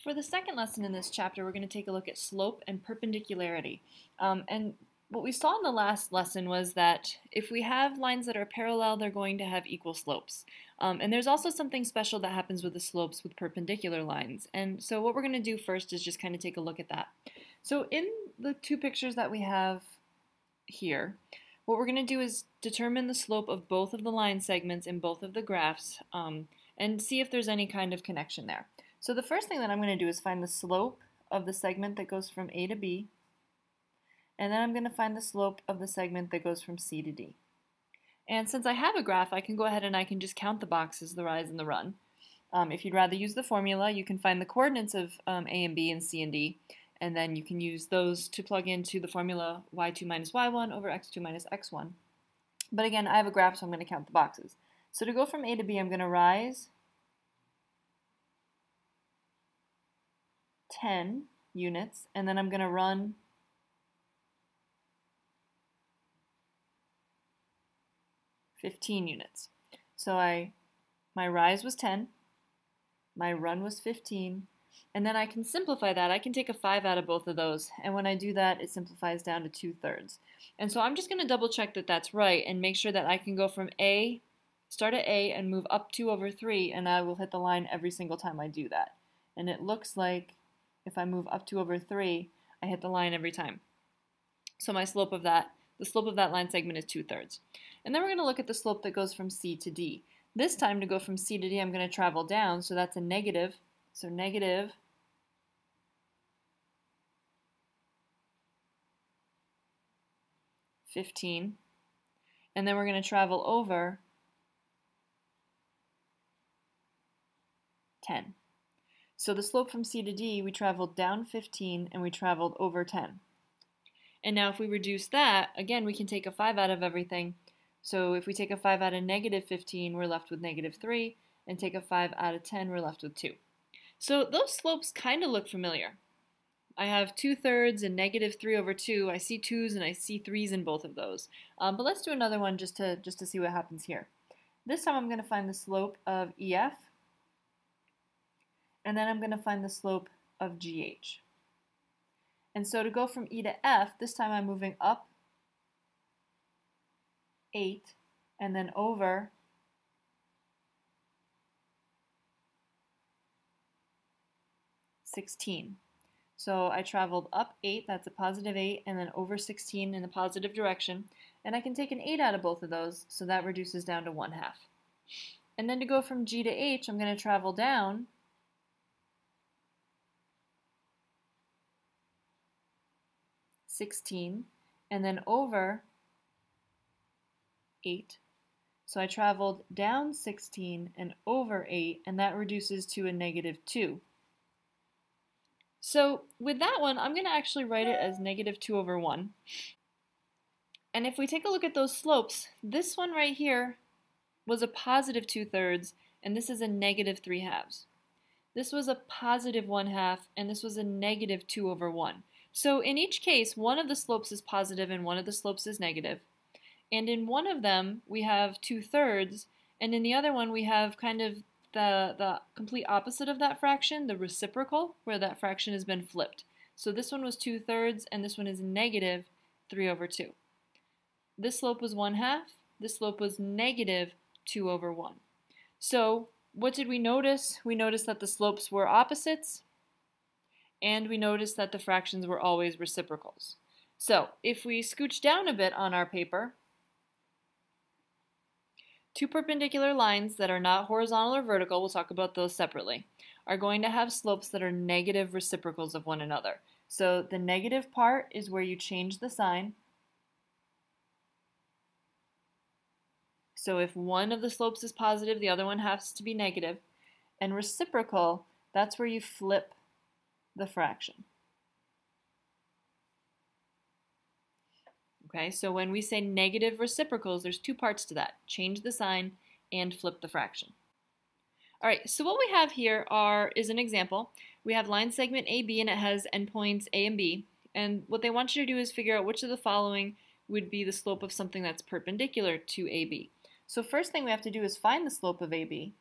For the second lesson in this chapter, we're going to take a look at slope and perpendicularity. And what we saw in the last lesson was that if we have lines that are parallel, they're going to have equal slopes. And there's also something special that happens with the slopes with perpendicular lines. And so what we're going to do first is just kind of take a look at that. So in the two pictures that we have here, what we're going to do is determine the slope of both of the line segments in both of the graphs and see if there's any kind of connection there. So the first thing that I'm going to do is find the slope of the segment that goes from A to B, and then I'm going to find the slope of the segment that goes from C to D. And since I have a graph, I can go ahead and I can just count the boxes, the rise and the run. If you'd rather use the formula, you can find the coordinates of A and B and C and D, and then you can use those to plug into the formula y2 minus y1 over x2 minus x1. But again, I have a graph, so I'm going to count the boxes. So to go from A to B, I'm going to rise 10 units, and then I'm going to run 15 units. So my rise was 10, my run was 15, and then I can simplify that. I can take a 5 out of both of those, and when I do that, it simplifies down to 2/3. And so I'm just going to double check that that's right and make sure that I can go from A, start at A, and move up 2/3, and I will hit the line every single time I do that. And it looks like if I move up 2/3, I hit the line every time. So my slope of that, the slope of that line segment is 2/3. And then we're going to look at the slope that goes from C to D. This time to go from C to D, I'm going to travel down, so that's a negative. So negative 15. And then we're going to travel over 10. So the slope from C to D, we traveled down 15 and we traveled over 10. And now if we reduce that, again, we can take a 5 out of everything. So if we take a 5 out of negative 15, we're left with negative 3, and take a 5 out of 10, we're left with 2. So those slopes kind of look familiar. I have 2/3 and negative 3/2. I see 2's and I see 3's in both of those. But let's do another one just to see what happens here. This time I'm going to find the slope of EF, and then I'm going to find the slope of GH. And so to go from E to F, this time I'm moving up 8 and then over 16. So I traveled up 8, that's a positive 8, and then over 16 in the positive direction. And I can take an 8 out of both of those, so that reduces down to 1/2. And then to go from G to H, I'm going to travel down 16 and then over 8. So I traveled down 16 and over 8, and that reduces to a negative 2. So with that one, I'm going to actually write it as negative 2/1. And if we take a look at those slopes, this one right here was a positive 2/3, and this is a negative 3/2. This was a positive 1/2, and this was a negative 2/1. So in each case, one of the slopes is positive and one of the slopes is negative. And in one of them, we have 2/3, and in the other one, we have kind of the complete opposite of that fraction, the reciprocal, where that fraction has been flipped. So this one was 2/3, and this one is negative 3/2. This slope was 1/2, this slope was negative 2/1. So what did we notice? We noticed that the slopes were opposites, and we noticed that the fractions were always reciprocals. So if we scooch down a bit on our paper, two perpendicular lines that are not horizontal or vertical, we'll talk about those separately, are going to have slopes that are negative reciprocals of one another. So the negative part is where you change the sign. So if one of the slopes is positive, the other one has to be negative. And reciprocal, that's where you flip the fraction. Okay, so when we say negative reciprocals, there's two parts to that. Change the sign and flip the fraction. All right, so what we have here is an example. We have line segment AB and it has endpoints A and B. And what they want you to do is figure out which of the following would be the slope of something that's perpendicular to AB. So first thing we have to do is find the slope of AB.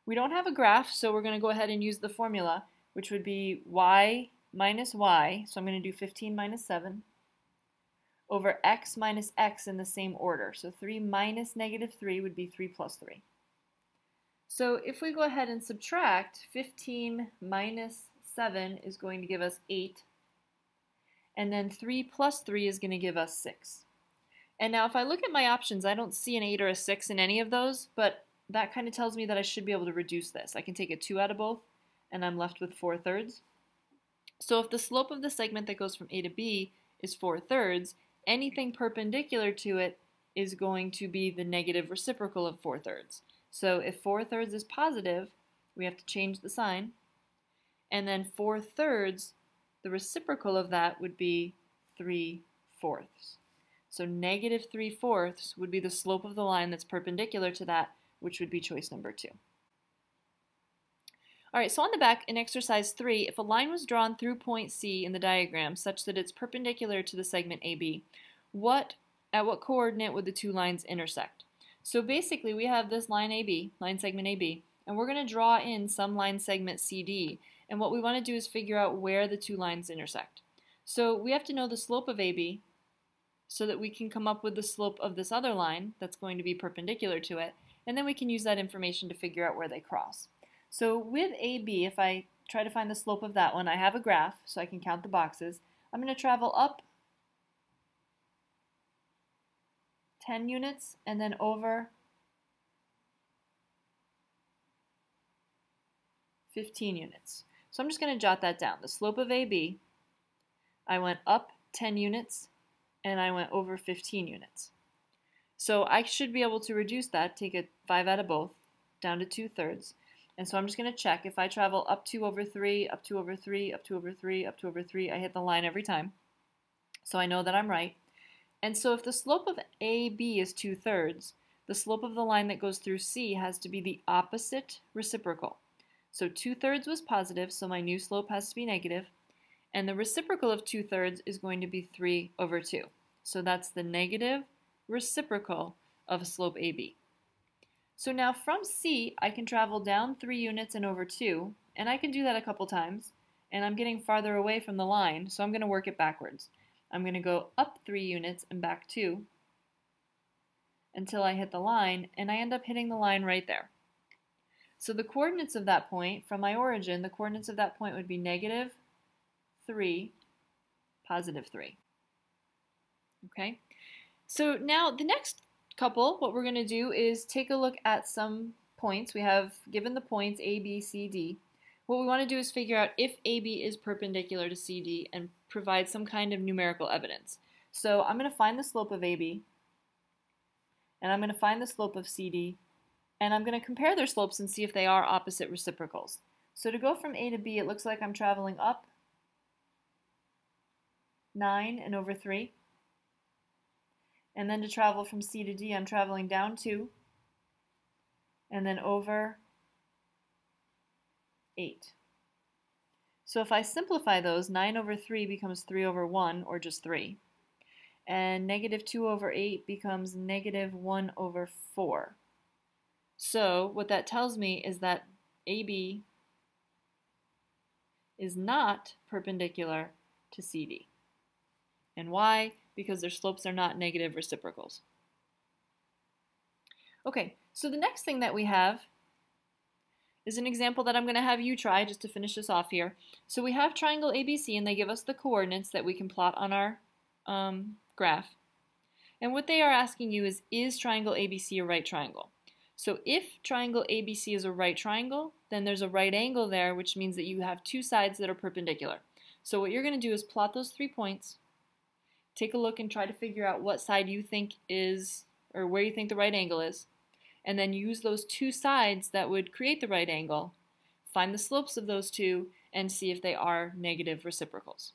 We don't have a graph, so we're going to go ahead and use the formula, which would be y minus y, so I'm going to do 15 minus 7, over x minus x in the same order. So 3 minus negative 3 would be 3 plus 3. So if we go ahead and subtract, 15 minus 7 is going to give us 8, and then 3 plus 3 is going to give us 6. And now if I look at my options, I don't see an 8 or a 6 in any of those, but that kind of tells me that I should be able to reduce this. I can take a 2 out of both, and I'm left with 4/3. So if the slope of the segment that goes from A to B is 4/3, anything perpendicular to it is going to be the negative reciprocal of 4/3. So if 4/3 is positive, we have to change the sign, and then 4/3, the reciprocal of that would be 3/4. So negative 3/4 would be the slope of the line that's perpendicular to that, which would be choice number 2. All right, so on the back in exercise 3, if a line was drawn through point C in the diagram such that it's perpendicular to the segment AB, at what coordinate would the two lines intersect? So basically we have this line AB, line segment AB, and we're going to draw in some line segment CD, and what we want to do is figure out where the two lines intersect. So we have to know the slope of AB so that we can come up with the slope of this other line that's going to be perpendicular to it, and then we can use that information to figure out where they cross. So with AB, if I try to find the slope of that one, I have a graph so I can count the boxes. I'm going to travel up 10 units and then over 15 units. So I'm just going to jot that down. The slope of AB, I went up 10 units and I went over 15 units. So I should be able to reduce that, take a 5 out of both, down to 2/3. And so I'm just going to check. If I travel up 2 over 3, up 2 over 3, up 2 over 3, up 2 over 3, I hit the line every time. So I know that I'm right. And so if the slope of AB is 2/3, the slope of the line that goes through C has to be the opposite reciprocal. So 2/3 was positive, so my new slope has to be negative. And the reciprocal of 2/3 is going to be 3 over 2. So that's the negative reciprocal of slope AB. So now from C, I can travel down 3 units and over 2, and I can do that a couple times, and I'm getting farther away from the line, so I'm going to work it backwards. I'm going to go up 3 units and back 2 until I hit the line, and I end up hitting the line right there. So the coordinates of that point, from my origin, the coordinates of that point would be negative 3, positive 3. Okay? So now the next couple, what we're going to do is take a look at some points. We have given the points A, B, C, D. What we want to do is figure out if AB is perpendicular to CD and provide some kind of numerical evidence. So I'm going to find the slope of AB, and I'm going to find the slope of CD, and I'm going to compare their slopes and see if they are opposite reciprocals. So to go from A to B, it looks like I'm traveling up 9 and over 3. And then to travel from C to D, I'm traveling down 2, and then over 8. So if I simplify those, 9 over 3 becomes 3 over 1, or just 3. And negative 2 over 8 becomes negative 1 over 4. So what that tells me is that AB is not perpendicular to CD. And why? Because their slopes are not negative reciprocals. Okay, so the next thing that we have is an example that I'm going to have you try just to finish this off here. So we have triangle ABC, and they give us the coordinates that we can plot on our graph. And what they are asking you is triangle ABC a right triangle? So if triangle ABC is a right triangle, then there's a right angle there, which means that you have two sides that are perpendicular. So what you're going to do is plot those 3 points, take a look and try to figure out what side you think is, or where you think the right angle is, and then use those two sides that would create the right angle, find the slopes of those two, and see if they are negative reciprocals.